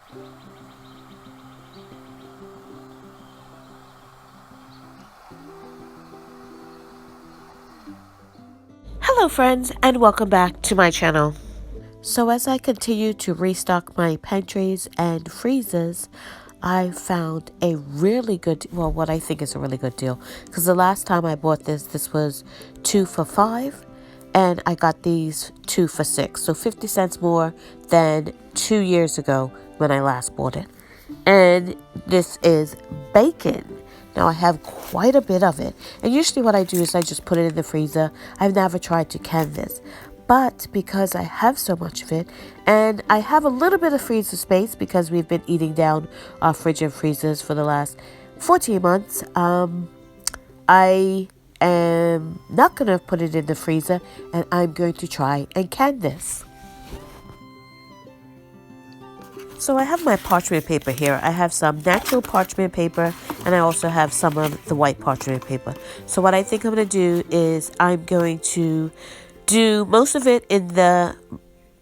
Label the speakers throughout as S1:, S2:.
S1: Hello friends and welcome back to my channel. So as I continue to restock my pantries and freezers, I found a really good, well, what I think is a really good deal. Because the last time I bought this was 2 for $5 and I got these 2 for $6. So 50 cents more than 2 years ago when I last bought it. And this is bacon. Now I have quite a bit of it. And usually what I do is I just put it in the freezer. I've never tried to can this. But because I have so much of it, and I have a little bit of freezer space because we've been eating down our fridge and freezers for the last 14 months, I am not going to put it in the freezer, and I'm going to try and can this. So I have my parchment paper here. I have some natural parchment paper, and I also have some of the white parchment paper. So what I think I'm going to do is I'm going to do most of it in the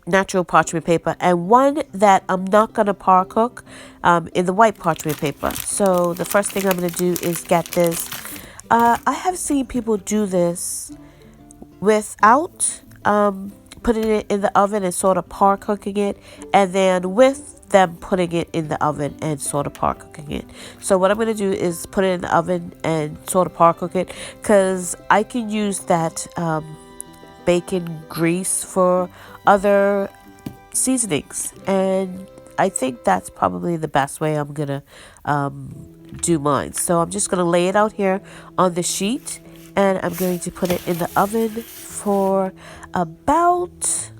S1: natural parchment paper and one that I'm not going to par cook in the white parchment paper. So the first thing I'm going to do is get this. I have seen people do this without putting it in the oven and sort of par cooking it, and then with them putting it in the oven and sort of par cooking it. So what I'm going to do is put it in the oven and sort of par cook it, because I can use that bacon grease for other seasonings, and I think that's probably the best way I'm gonna do mine. So I'm just gonna lay it out here on the sheet, and I'm going to put it in the oven for about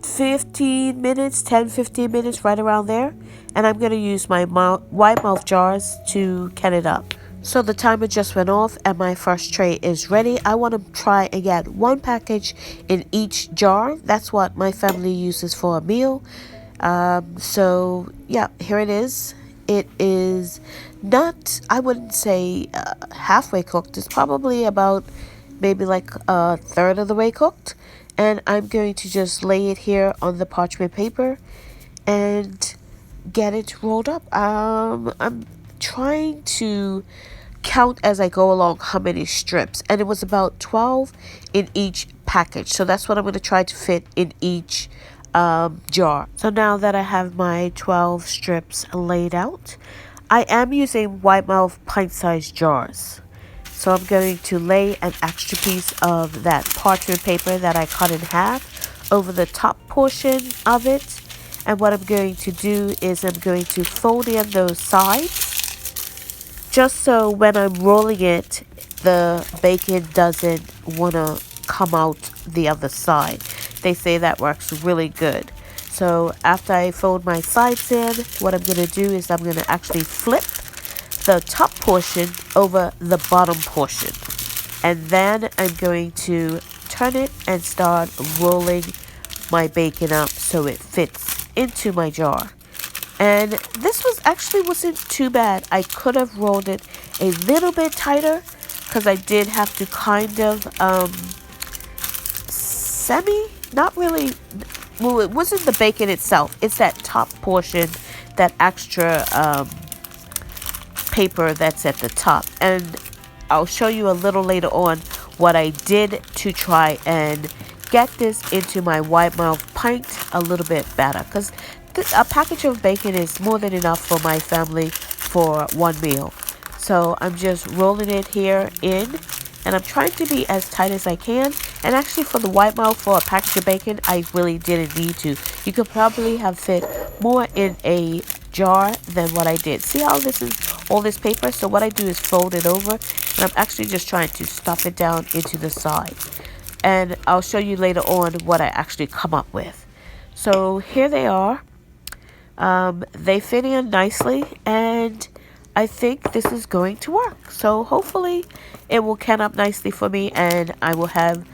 S1: 15 minutes, 10-15 minutes, right around there. And I'm going to use my wide mouth jars to can it up. So the timer just went off and my first tray is ready. I want to try and get one package in each jar. That's what my family uses for a meal. So yeah, here it is. It is not, I wouldn't say halfway cooked. It's probably about maybe like a third of the way cooked. And I'm going to just lay it here on the parchment paper and get it rolled up. I'm trying to count as I go along how many strips, and it was about 12 in each package. So that's what I'm going to try to fit in each jar. So now that I have my 12 strips laid out, I am using wide mouth pint-sized jars. So I'm going to lay an extra piece of that parchment paper that I cut in half over the top portion of it. And what I'm going to do is I'm going to fold in those sides, just so when I'm rolling it, the bacon doesn't want to come out the other side. They say that works really good. So after I fold my sides in, what I'm going to do is I'm going to actually flip the top portion over the bottom portion, and then I'm going to turn it and start rolling my bacon up so it fits into my jar. And this wasn't too bad. I could have rolled it a little bit tighter because I did have to kind of not really, well, it wasn't the bacon itself, it's that top portion, that extra paper that's at the top. And I'll show you a little later on what I did to try and get this into my wide mouth pint a little bit better, because a package of bacon is more than enough for my family for one meal. So I'm just rolling it here in, and I'm trying to be as tight as I can. And actually for the wide mouth for a package of bacon, I really didn't need to. You could probably have fit more in a jar than what I did. See how this is all this paper? So what I do is fold it over, and I'm actually just trying to stuff it down into the side. And I'll show you later on what I actually come up with. So here they are. They fit in nicely, and I think this is going to work. So hopefully it will can up nicely for me, and I will have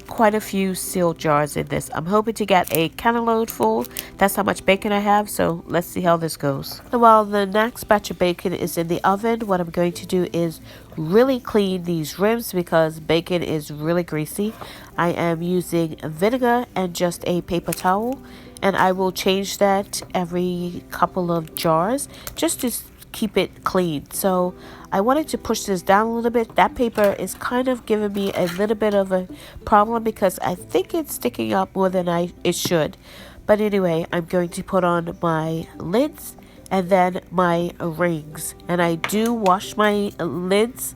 S1: quite a few sealed jars in this. I'm hoping to get a cantaloupe full. That's how much bacon I have, so let's see how this goes. And while the next batch of bacon is in the oven, what I'm going to do is really clean these rims because bacon is really greasy. I am using vinegar and just a paper towel, and I will change that every couple of jars just to keep it clean. So I wanted to push this down a little bit. That paper is kind of giving me a little bit of a problem because I think it's sticking up more than it should. But anyway, I'm going to put on my lids and then my rings. And I do wash my lids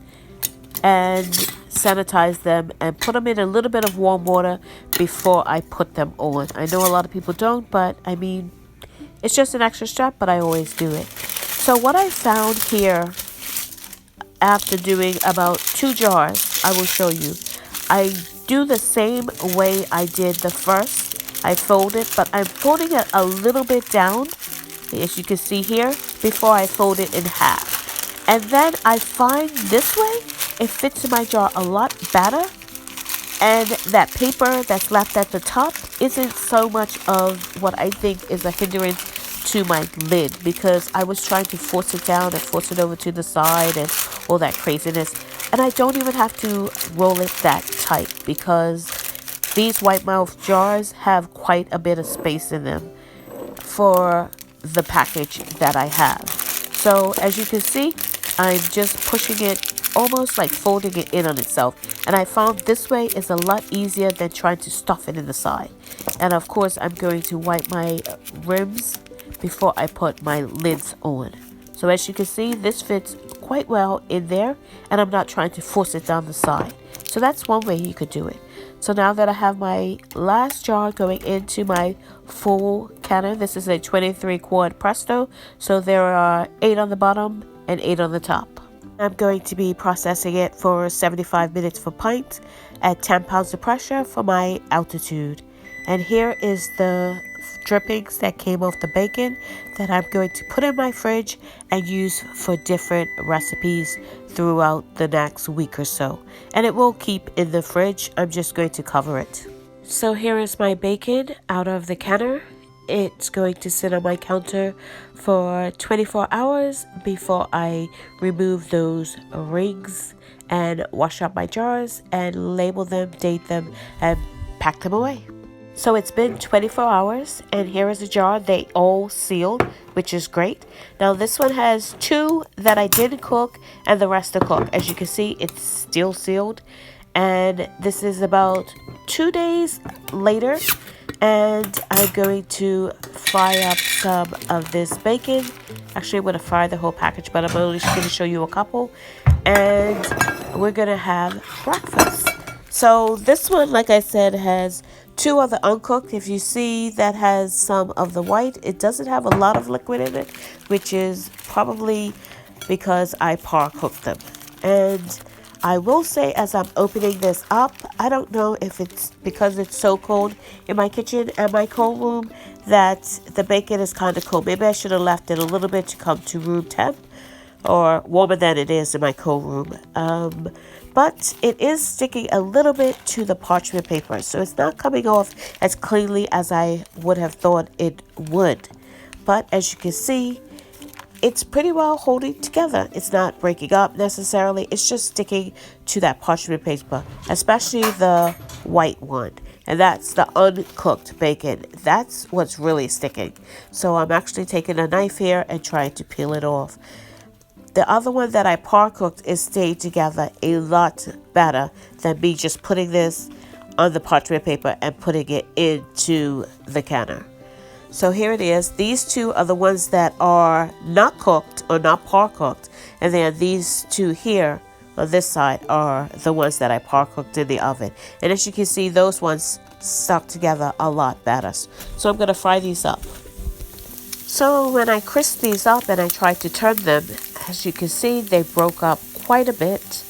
S1: and sanitize them and put them in a little bit of warm water before I put them on. I know a lot of people don't, but I mean, it's just an extra step, but I always do it. So what I found here after doing about 2 jars, I will show you. I do the same way I did the first. I fold it, but I'm folding it a little bit down, as you can see here, before I fold it in half. And then I find this way, it fits in my jar a lot better. And that paper that's left at the top isn't so much of what I think is a hindrance to my lid, because I was trying to force it down and force it over to the side and all that craziness. And I don't even have to roll it that tight because these white mouth jars have quite a bit of space in them for the package that I have. So as you can see, I'm just pushing it, almost like folding it in on itself. And I found this way is a lot easier than trying to stuff it in the side. And of course, I'm going to wipe my rims before I put my lids on. So as you can see, this fits quite well in there, and I'm not trying to force it down the side. So that's one way you could do it. So now that I have my last jar going into my full canner, this is a 23 quart Presto, so there are 8 on the bottom and 8 on the top. I'm going to be processing it for 75 minutes for pints at 10 pounds of pressure for my altitude. And here is the drippings that came off the bacon that I'm going to put in my fridge and use for different recipes throughout the next week or so. And it will keep in the fridge. I'm just going to cover it. So here is my bacon out of the canner. It's going to sit on my counter for 24 hours before I remove those rings and wash up my jars and label them, date them, and pack them away. So it's been 24 hours, and here is a jar. They all sealed, which is great. Now this one has 2 that I didn't cook and the rest are cooked. As you can see, it's still sealed. And this is about 2 days later, and I'm going to fry up some of this bacon. Actually, I'm going to fry the whole package, but I'm only going to show you a couple. And we're going to have breakfast. So this one, like I said, has 2 of the uncooked. If you see, that has some of the white. It doesn't have a lot of liquid in it, which is probably because I par cooked them. And I will say, as I'm opening this up, I don't know if it's because it's so cold in my kitchen and my cold room that the bacon is kind of cold. Maybe I should have left it a little bit to come to room temp, or warmer than it is in my cold room. But it is sticking a little bit to the parchment paper, so it's not coming off as cleanly as I would have thought it would. But as you can see, it's pretty well holding together. It's not breaking up necessarily. It's just sticking to that parchment paper, especially the white one. And that's the uncooked bacon. That's what's really sticking. So I'm actually taking a knife here and trying to peel it off. The other one that I par cooked is stayed together a lot better than me just putting this on the parchment paper and putting it into the canner. So here it is. These 2 are the ones that are not cooked or not par cooked. And then these 2 here on this side are the ones that I par cooked in the oven. And as you can see, those ones stuck together a lot better. So I'm going to fry these up. So when I crisped these up and I tried to turn them, as you can see, they broke up quite a bit.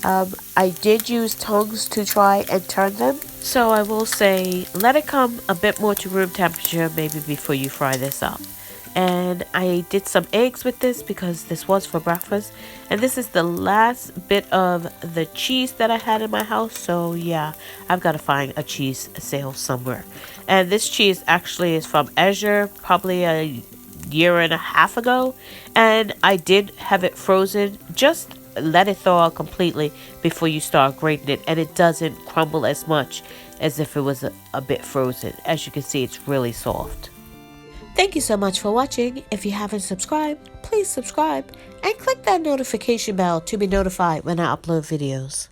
S1: I did use tongs to try and turn them. So I will say, let it come a bit more to room temperature maybe before you fry this up. And and I did some eggs with this because this was for breakfast. And this is the last bit of the cheese that I had in my house. So yeah, I've got to find a cheese sale somewhere. And this cheese actually is from Azure, probably a year and a half ago, and I did have it frozen. Just let it thaw out completely before you start grating it, and it doesn't crumble as much as if it was a bit frozen. As you can see, it's really soft. Thank you so much for watching. If you haven't subscribed, please subscribe and click that notification bell to be notified when I upload videos.